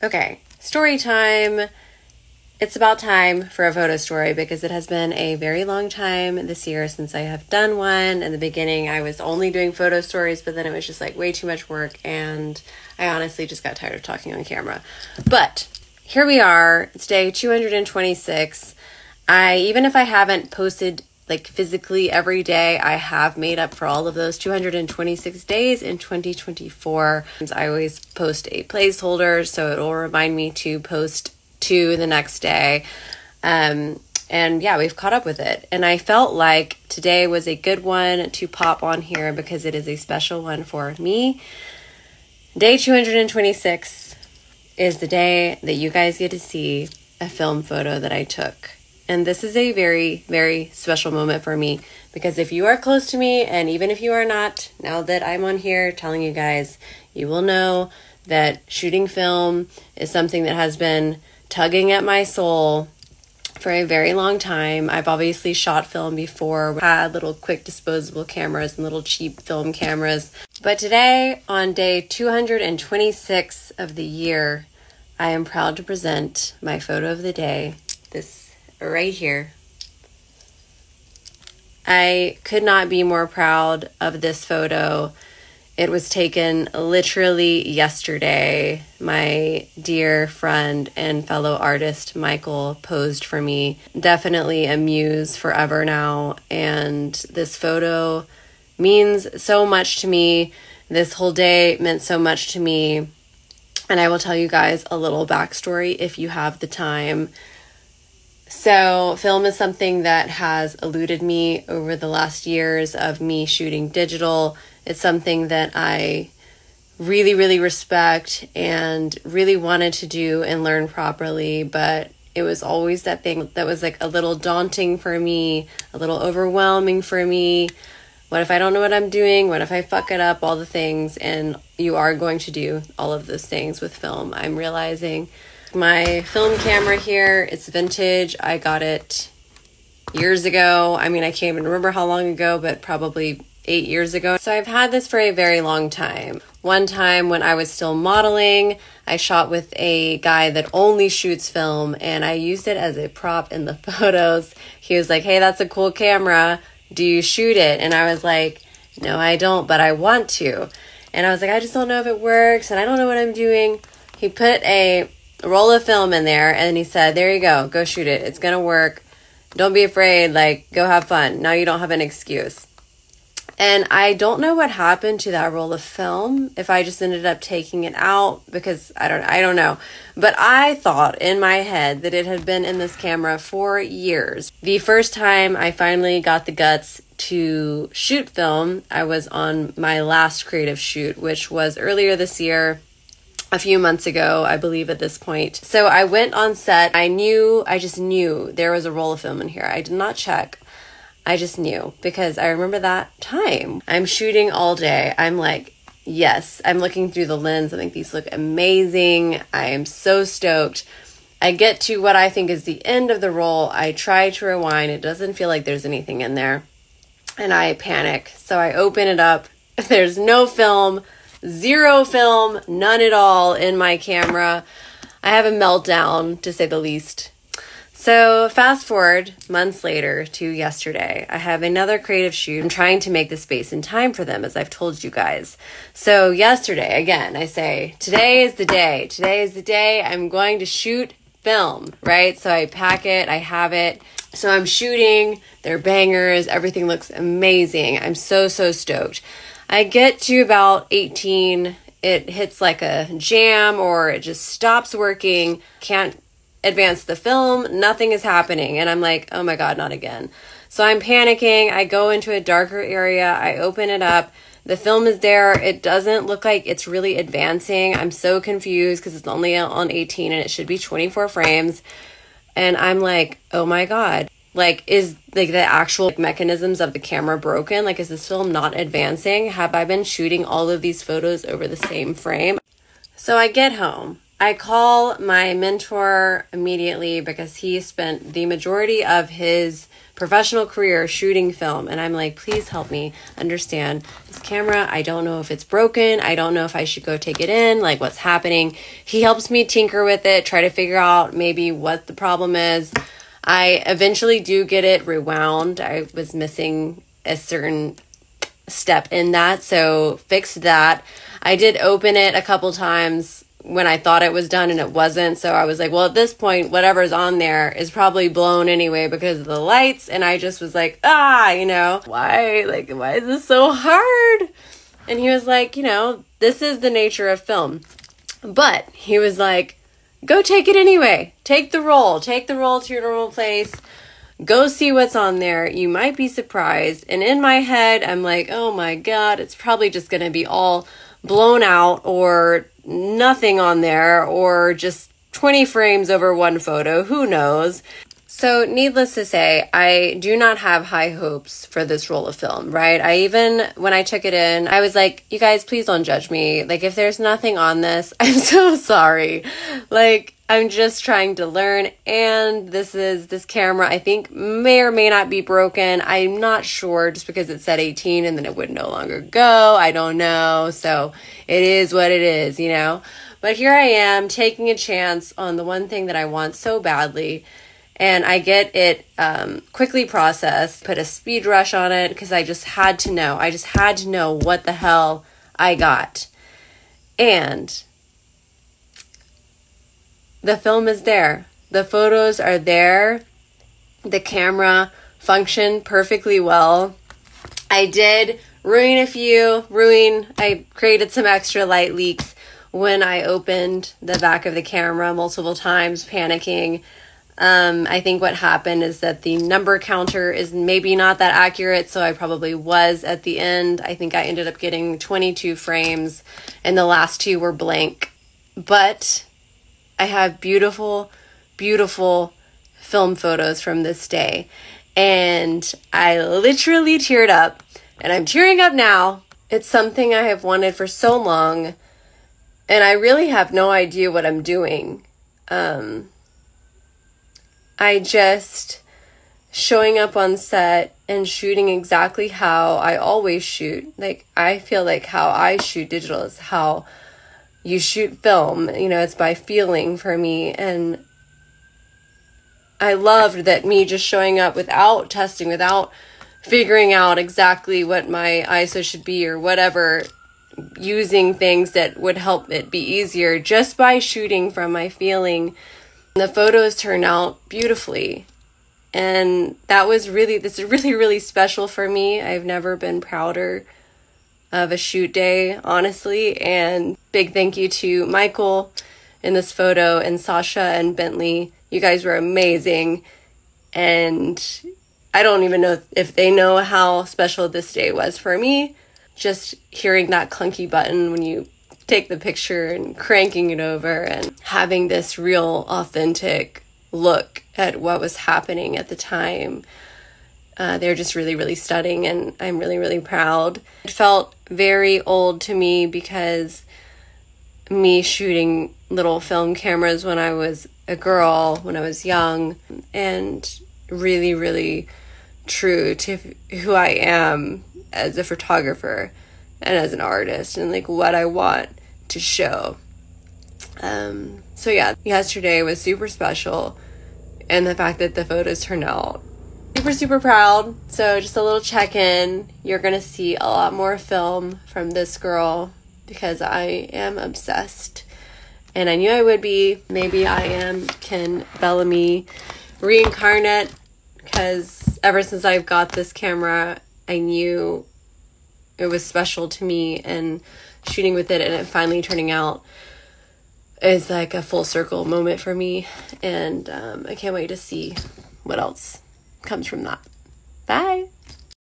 Okay, story time. It's about time for a photo story because it has been a very long time this year since I have done one. In the beginning, I was only doing photo stories, but then it was just like way too much work, and I honestly just got tired of talking on camera. But here we are. It's day 226. Even if I haven't posted like physically every day, I have made up for all of those 226 days in 2024. I always post a placeholder, so it will remind me to post 2 the next day. And yeah, we've caught up with it. And I felt like today was a good one to pop on here because it is a special one for me. Day 226 is the day that you guys get to see a film photo that I took. And this is a very, very special moment for me because if you are close to me, and even if you are not, now that I'm on here telling you guys, you will know that shooting film is something that has been tugging at my soul for a very long time. I've obviously shot film before, had little quick disposable cameras and little cheap film cameras. But today, on day 226 of the year, I am proud to present my photo of the day, this right here. I could not be more proud of this photo. It was taken literally yesterday. My dear friend and fellow artist Michael posed for me. Definitely a muse forever now, and this photo means so much to me. This whole day meant so much to me, and I will tell you guys a little backstory if you have the time. So film is something that has eluded me over the last years of me shooting digital. It's something that I really, really respect and really wanted to do and learn properly, but it was always that thing that was like a little daunting for me, a little overwhelming for me. What if I don't know what I'm doing? What if I fuck it up? All the things, and you are going to do all of those things with film, I'm realizing. My film camera here, it's vintage. I got it years ago. I mean, I can't even remember how long ago, but probably 8 years ago. So I've had this for a very long time. One time when I was still modeling, I shot with a guy that only shoots film, and I used it as a prop in the photos. He was like, "Hey, that's a cool camera. Do you shoot it?" And I was like, "No, I don't, but I want to." And I was like, "I just don't know if it works, and I don't know what I'm doing." He put a roll of film in there, and he said, "There you go shoot it. It's gonna work. Don't be afraid, like, go have fun. Now you don't have an excuse." And I don't know what happened to that roll of film, if I just ended up taking it out, because I don't know. But I thought in my head that it had been in this camera for years. The first time I finally got the guts to shoot film, I was on my last creative shoot, which was earlier this year. A few months ago, I believe at this point. So I went on set. I just knew there was a roll of film in here. I did not check. I just knew because I remember that time. I'm shooting all day. I'm like, yes, I'm looking through the lens. I think these look amazing. I am so stoked. I get to what I think is the end of the roll. I try to rewind. It doesn't feel like there's anything in there. And I panic. So I open it up. There's no film. Zero film, none at all in my camera. I have a meltdown, to say the least. So fast forward months later to yesterday. I have another creative shoot. I'm trying to make the space and time for them, as I've told you guys. So yesterday, again, I say, today is the day. Today is the day I'm going to shoot film, right? So I pack it, I have it. So I'm shooting, they're bangers, everything looks amazing. I'm so stoked. I get to about 18, it hits like a jam or it just stops working, can't advance the film, nothing is happening. And I'm like, oh my God, not again. So I'm panicking. I go into a darker area. I open it up. The film is there. It doesn't look like it's really advancing. I'm so confused because it's only on 18 and it should be 24 frames. And I'm like, oh my God. Like, is like the actual mechanisms of the camera broken? Like, is this film not advancing? Have I been shooting all of these photos over the same frame? So I get home. I call my mentor immediately because he spent the majority of his professional career shooting film. And I'm like, please help me understand this camera. I don't know if it's broken. I don't know if I should go take it in, like what's happening. He helps me tinker with it, try to figure out maybe what the problem is. I eventually do get it rewound. I was missing a certain step in that, so fixed that. I did open it a couple times when I thought it was done and it wasn't, so I was like, well, at this point, whatever's on there is probably blown anyway because of the lights, and I just was like, why is this so hard? And he was like, this is the nature of film. But he was like, go take it anyway. Take the roll to your normal place. Go see what's on there. You might be surprised. And in my head, I'm like, oh my God, it's probably just going to be all blown out or nothing on there or just 20 frames over one photo. Who knows? So needless to say, I do not have high hopes for this roll of film, right? When I took it in, I was like, you guys, please don't judge me. Like, if there's nothing on this, I'm so sorry. Like, I'm just trying to learn. And this camera, I think, may or may not be broken. I'm not sure, just because it said 18 and then it would no longer go. I don't know. So it is what it is, But here I am taking a chance on the one thing that I want so badly. And I get it quickly processed, put a speed rush on it because I just had to know. I just had to know what the hell I got. And the film is there. The photos are there. The camera functioned perfectly well. I did I created some extra light leaks when I opened the back of the camera multiple times, panicking. I think what happened is that the number counter is maybe not that accurate, so I probably was at the end. I think I ended up getting 22 frames, and the last 2 were blank. But I have beautiful, beautiful film photos from this day, and I literally teared up, and I'm tearing up now. It's something I have wanted for so long, and I really have no idea what I'm doing. I just showing up on set and shooting exactly how I always shoot. Like, I feel like how I shoot digital is how you shoot film. It's by feeling for me. And I loved that me just showing up without testing, without figuring out exactly what my ISO should be or whatever, using things that would help it be easier just by shooting from my feeling. The photos turned out beautifully, and this is really, really special for me. I've never been prouder of a shoot day, honestly, and big thank you to Michael in this photo and Sasha and Bentley. You guys were amazing, and I don't even know if they know how special this day was for me. Just hearing that clunky button when you take the picture and cranking it over and having this real authentic look at what was happening at the time. They're just really, really stunning, and I'm really, really proud. It felt very old to me because me shooting little film cameras when I was a girl, when I was young, and really, really true to who I am as a photographer and as an artist, and like what I want to show. So yeah, yesterday was super special, and the fact that the photos turned out super, super proud. So just a little check-in. You're gonna see a lot more film from this girl because I am obsessed, and I knew I would be. Maybe I am Ken Bellamy reincarnate, because ever since I've got this camera, I knew it was special to me, and shooting with it and it finally turning out is like a full circle moment for me. And I can't wait to see what else comes from that. Bye.